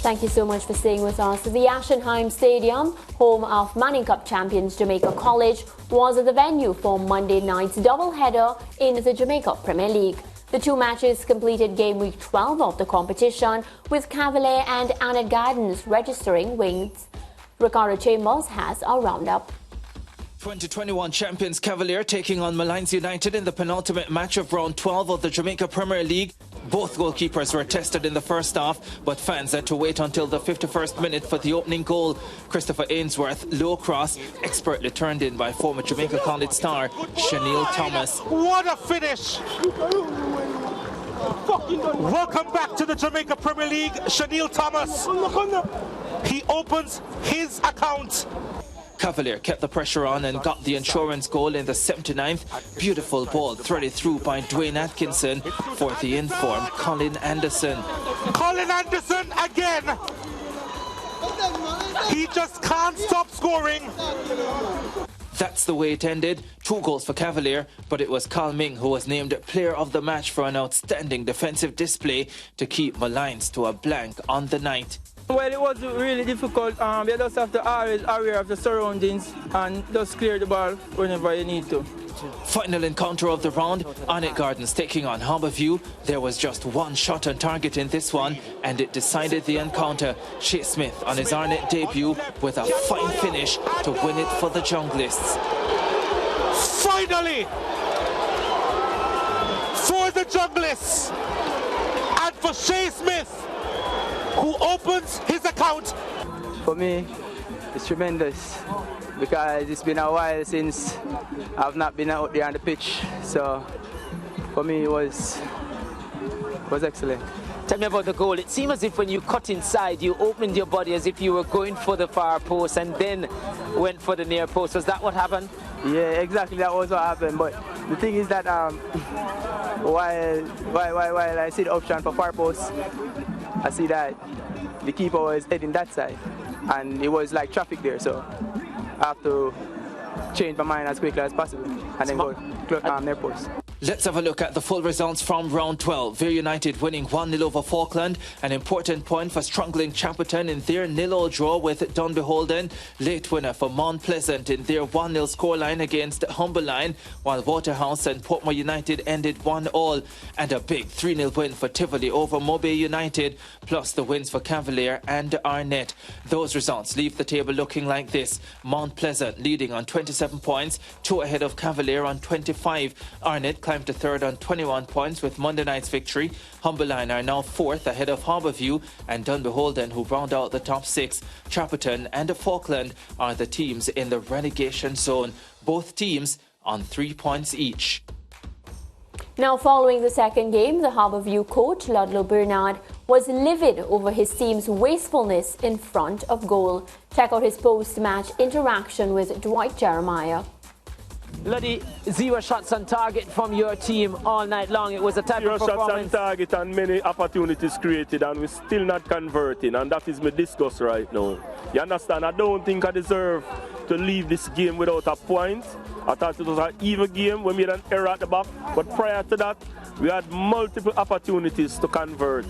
Thank you so much for staying with us. The Ashenheim Stadium, home of Manning Cup champions Jamaica College, was the venue for Monday night's doubleheader in the Jamaica Premier League. The two matches completed game week 12 of the competition, with Cavalier and Arnett Gardens registering wins. Ricardo Chambers has a roundup. 2021 champions Cavalier taking on Malines United in the penultimate match of round 12 of the Jamaica Premier League. Both goalkeepers were tested in the first half, but fans had to wait until the 51st minute for the opening goal. Christopher Ainsworth, low cross, expertly turned in by former Jamaica College star Chanel Thomas. What a finish! Welcome back to the Jamaica Premier League, Chanel Thomas. He opens his account. Cavalier kept the pressure on and got the insurance goal in the 79th. Beautiful ball threaded through by Dwayne Atkinson for the informed Colin Anderson. Colin Anderson again. He just can't stop scoring. That's the way it ended. 2 goals for Cavalier, but it was Carl Ming who was named player of the match for an outstanding defensive display to keep Malines to a blank on the night. Well, it was really difficult. You just have to always aware of the surroundings and just clear the ball whenever you need to. Final encounter of the round, Arnett Gardens taking on Harbourview. There was just one shot on target in this one, and it decided the encounter. Shea Smith on his Arnett debut with a fine finish to win it for the Junglists. Finally, for the Junglists and for Shea Smith, who opens his account. For me, it's tremendous because it's been a while since I've not been out there on the pitch. So for me, it was excellent. Tell me about the goal. It seemed as if when you cut inside, you opened your body as if you were going for the far post and then went for the near post. Was that what happened? Yeah, exactly. That was what happened. But the thing is that while I see the option for far post, I see that the keeper was heading that side, and it was like traffic there, so I have to change my mind as quickly as possible and then go near post. Let's have a look at the full results from round 12. Veer United winning 1-0 over Falkland. An important point for struggling Chapperton in their 0-0 draw with Dunbeholden. Late winner for Mount Pleasant in their 1-0 scoreline against Humberline, while Waterhouse and Portmore United ended 1-1. And a big 3-0 win for Tivoli over Mobay United, plus the wins for Cavalier and Arnett. Those results leave the table looking like this. Mount Pleasant leading on 27 points, 2 ahead of Cavalier on 25. Arnett climbed to third on 21 points with Monday night's victory. Humberline are now 4th ahead of Harbourview and Dunbeholden, who round out the top 6. Chapperton and Falkland are the teams in the relegation zone. Both teams on 3 points each. Now, following the second game, the Harbourview coach, Ludlow Bernard, was livid over his team's wastefulness in front of goal. Check out his post-match interaction with Dwight Jeremiah. Luddy, 0 shots on target from your team all night long. It was a type of performance. 0 shots on target and many opportunities created, and we're still not converting, and that is my disgust right now. You understand? I don't think I deserve to leave this game without a point. I thought it was an even game. We made an error at the back, but prior to that, we had multiple opportunities to convert.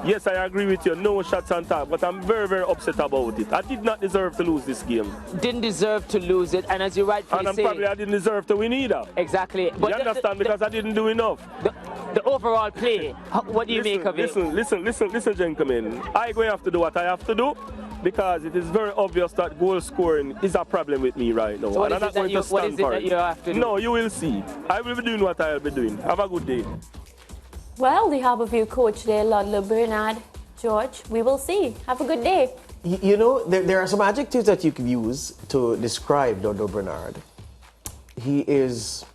Yes, I agree with you, no shots on target, but I'm very, very upset about it. I did not deserve to lose this game. Didn't deserve to lose it, and as you rightfully say... And probably I didn't deserve to win either. Exactly. But you understand? Because I didn't do enough. The overall play, what do you make of it? Listen, gentlemen. I'm going to have to do what I have to do, because it is very obvious that goal scoring is a problem with me right now. So and I'm not going to stand for it. You have to do? No, you will see. I will be doing what I will be doing. Have a good day. Well, the Harbourview coach there, Ludlow Bernard. George, we will see. Have a good day. You know, there are some adjectives that you can use to describe Ludlow Bernard. He is,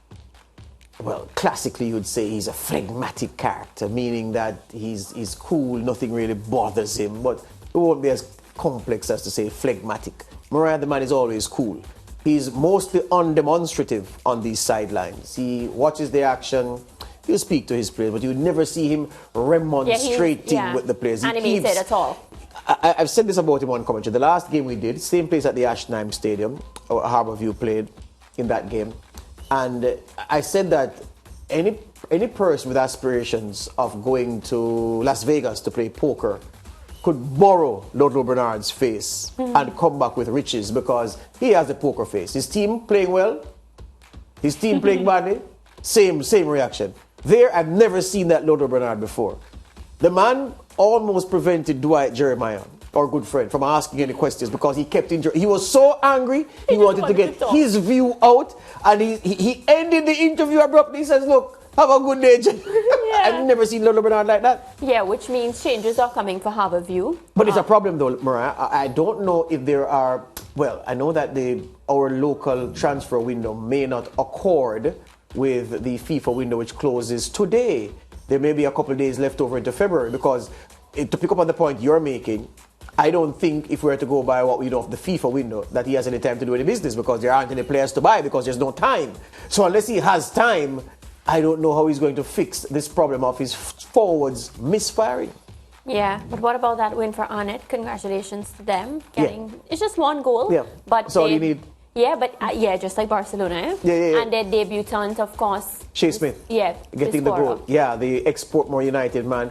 well, classically you would say he's a phlegmatic character, meaning that he's cool, nothing really bothers him, but it won't be as complex as to say phlegmatic. Mariah, the man, is always cool. He's mostly undemonstrative on these sidelines. He watches the action, he'll speak to his players, but you would never see him remonstrating with the players. He animated at all. I've said this about him on commentary. The last game we did, same place at the Ashenheim Stadium, Harbourview played in that game, and I said that any person with aspirations of going to Las Vegas to play poker could borrow Ludlow Bernard's face and come back with riches because he has a poker face. His team playing well, his team playing badly, same reaction. There, I've never seen that Ludlow Bernard before. The man almost prevented Dwight Jeremiah, our good friend, from asking any questions because he kept he was so angry, he wanted to get his view out, and he ended the interview abruptly. He says, look, have a good day, Jay. Yeah. I've never seen Ludlow Bernard like that. Yeah, which means changes are coming for Harbour View. But it's a problem though, Mariah. I don't know if there are, well, I know that our local transfer window may not accord with the FIFA window, which closes today. There may be a couple of days left over into February because, to pick up on the point you're making, I don't think if we were to go by what we know of the FIFA window that he has any time to do any business because there aren't any players to buy because there's no time. So unless he has time, I don't know how he's going to fix this problem of his forwards misfiring. Yeah, but what about that win for Arnett? Congratulations to them. It's just one goal. Yeah, but that's all you need. Yeah, but just like Barcelona. Eh? Yeah. And their debutant, of course. Shea Smith. Yeah. Getting the goal. Yeah, the ex-Portmore United man.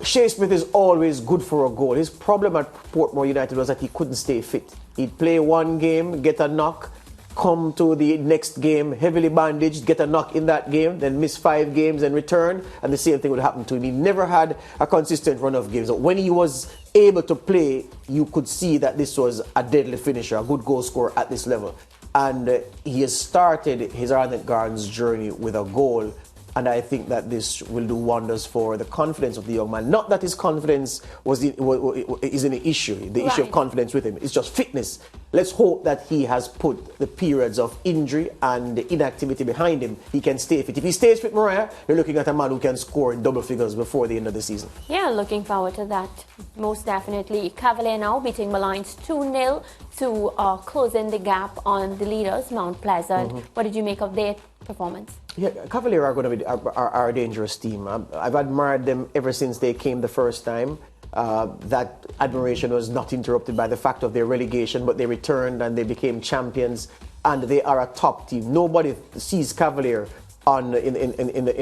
Shea Smith is always good for a goal. His problem at Portmore United was that he couldn't stay fit. He'd play one game, get a knock, come to the next game heavily bandaged, get a knock in that game, then miss 5 games and return, and the same thing would happen to him. He never had a consistent run of games. When he was able to play, you could see that this was a deadly finisher, a good goal scorer at this level. And he has started his Arnett Gardens journey with a goal. And I think that this will do wonders for the confidence of the young man. Not that his confidence is an issue, the issue of confidence with him. It's just fitness. Let's hope that he has put the periods of injury and inactivity behind him. He can stay fit. If he stays fit, Mariah, you're looking at a man who can score in double figures before the end of the season. Yeah, looking forward to that. Most definitely. Cavalier now beating Malines 2-0 to closing the gap on the leaders, Mount Pleasant. What did you make of their performance? Yeah, Cavalier are going to be are a dangerous team. I've admired them ever since they came the first time. That admiration was not interrupted by the fact of their relegation, but they returned and they became champions, and they are a top team. Nobody sees Cavalier in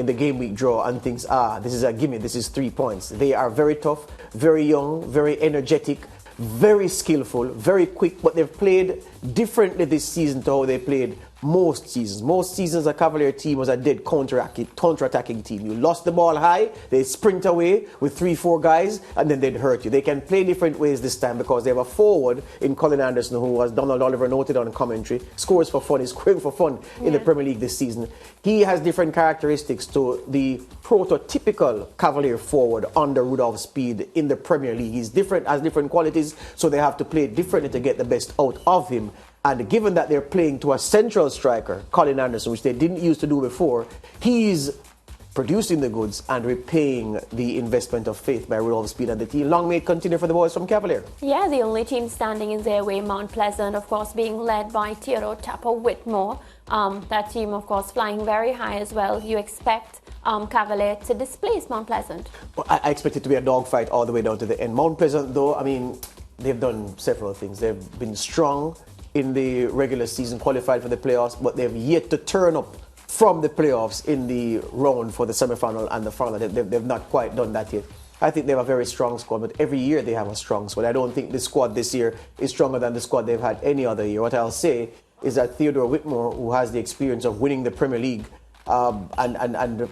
the game week draw and thinks, this is a gimme, this is 3 points. They are very tough, very young, very energetic, very skillful, very quick, but they've played differently this season to how they played most seasons. Most seasons, a Cavalier team was a dead counter-attacking team. You lost the ball high, they sprint away with 3-4 guys, and then they'd hurt you. They can play different ways this time because they have a forward in Colin Anderson who, as Donald Oliver noted on commentary, scores for fun, is scoring for fun in the Premier League this season. He has different characteristics to the prototypical Cavalier forward under Rudolph Speed in the Premier League. He's different, has different qualities, so they have to play differently to get the best out of him. And given that they're playing to a central striker, Colin Anderson, which they didn't used to do before, he's producing the goods and repaying the investment of faith by Rudolph Speed and the team. Long may it continue for the boys from Cavalier. Yeah, the only team standing in their way, Mount Pleasant, of course, being led by Theodore Tapper Whitmore. That team, of course, flying very high as well. You expect Cavalier to displace Mount Pleasant? Well, I expect it to be a dogfight all the way down to the end. Mount Pleasant, though, I mean, they've done several things. They've been strong in the regular season, qualified for the playoffs, but they've yet to turn up from the playoffs in the round for the semi-final and the final. They've not quite done that yet. I think they have a very strong squad, but every year they have a strong squad. I don't think the squad this year is stronger than the squad they've had any other year. What I'll say is that Theodore Whitmore, who has the experience of winning the Premier League, and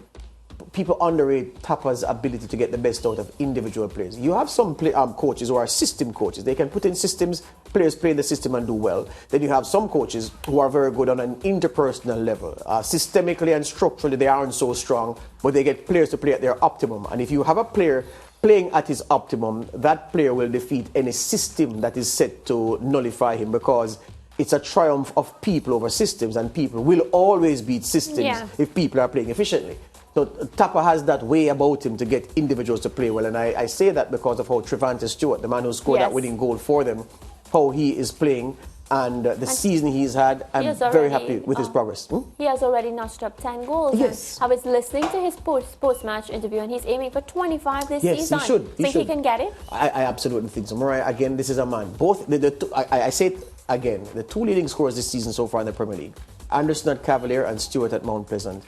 people underrate Tapper's ability to get the best out of individual players. You have some coaches who are system coaches. They can put in systems, players play in the system and do well. Then you have some coaches who are very good on an interpersonal level. Systemically and structurally, they aren't so strong, but they get players to play at their optimum. And if you have a player playing at his optimum, that player will defeat any system that is set to nullify him, because it's a triumph of people over systems, and people will always beat systems if people are playing efficiently. So Tapper has that way about him to get individuals to play well, and I say that because of how Trevante Stewart, the man who scored that winning goal for them, how he is playing and the season he's had. I'm very happy with his progress. He has already notched up 10 goals. Yes. I was listening to his post-match interview, and he's aiming for 25 this season. Yes, he should. Think he can get it? I absolutely think so. Mariah, again, this is a man. Both I say it again, the 2 leading scorers this season so far in the Premier League, Anderson at Cavalier and Stewart at Mount Pleasant.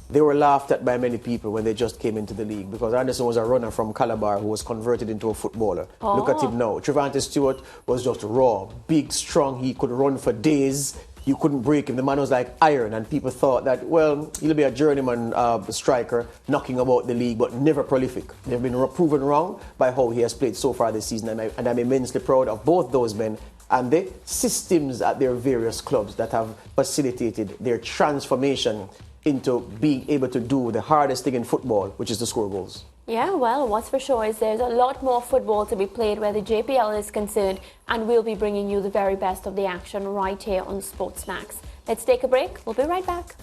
they were laughed at by many people when they just came into the league because Anderson was a runner from Calabar who was converted into a footballer. Oh. Look at him now. Trevante Stewart was just raw, big, strong. He could run for days. You couldn't break him. The man was like iron, and people thought that, well, he'll be a journeyman striker, knocking about the league, but never prolific. They've been proven wrong by how he has played so far this season, and I'm immensely proud of both those men and the systems at their various clubs that have facilitated their transformation into being able to do the hardest thing in football, which is to score goals. Yeah, well, what's for sure is there's a lot more football to be played where the JPL is concerned, and we'll be bringing you the very best of the action right here on SportsMax. Let's take a break. We'll be right back.